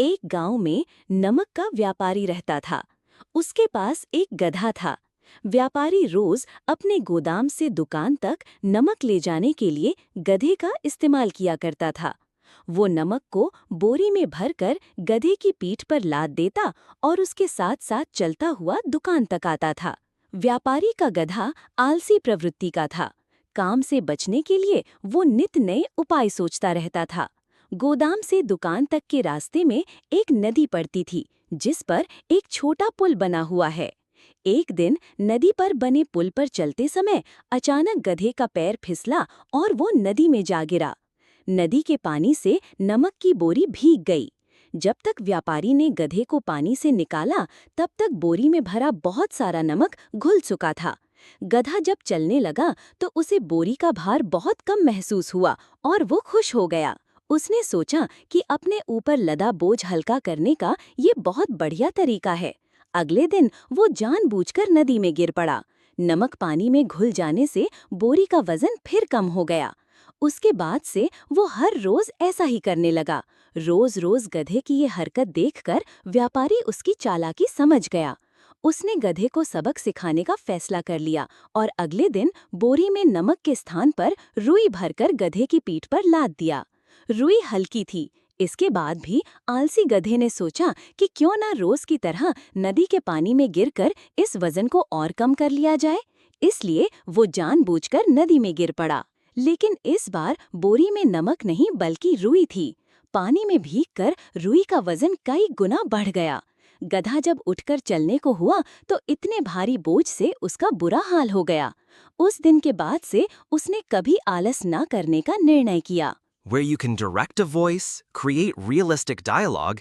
एक गांव में नमक का व्यापारी रहता था। उसके पास एक गधा था। व्यापारी रोज अपने गोदाम से दुकान तक नमक ले जाने के लिए गधे का इस्तेमाल किया करता था। वो नमक को बोरी में भरकर गधे की पीठ पर लाद देता और उसके साथ साथ चलता हुआ दुकान तक आता था। व्यापारी का गधा आलसी प्रवृत्ति का था। काम से बचने के लिए वो नित नए उपाय सोचता रहता था। गोदाम से दुकान तक के रास्ते में एक नदी पड़ती थी, जिस पर एक छोटा पुल बना हुआ है। एक दिन नदी पर बने पुल पर चलते समय अचानक गधे का पैर फिसला और वो नदी में जा गिरा। नदी के पानी से नमक की बोरी भीग गई। जब तक व्यापारी ने गधे को पानी से निकाला, तब तक बोरी में भरा बहुत सारा नमक घुल चुका था। गधा जब चलने लगा तो उसे बोरी का भार बहुत कम महसूस हुआ और वो खुश हो गया। उसने सोचा कि अपने ऊपर लदा बोझ हल्का करने का ये बहुत बढ़िया तरीका है। अगले दिन वो जानबूझकर नदी में गिर पड़ा। नमक पानी में घुल जाने से बोरी का वजन फिर कम हो गया। उसके बाद से वो हर रोज ऐसा ही करने लगा। रोज रोज गधे की ये हरकत देखकर व्यापारी उसकी चालाकी समझ गया। उसने गधे को सबक सिखाने का फैसला कर लिया और अगले दिन बोरी में नमक के स्थान पर रुई भरकर गधे की पीठ पर लाद दिया। रुई हल्की थी। इसके बाद भी आलसी गधे ने सोचा कि क्यों ना रोज की तरह नदी के पानी में गिरकर इस वजन को और कम कर लिया जाए। इसलिए वो जानबूझकर नदी में गिर पड़ा। लेकिन इस बार बोरी में नमक नहीं बल्कि रुई थी। पानी में भीगकर रुई का वजन कई गुना बढ़ गया। गधा जब उठकर चलने को हुआ तो इतने भारी बोझ से उसका बुरा हाल हो गया। उस दिन के बाद से उसने कभी आलस न करने का निर्णय किया। Where you can direct a voice, create realistic dialogue,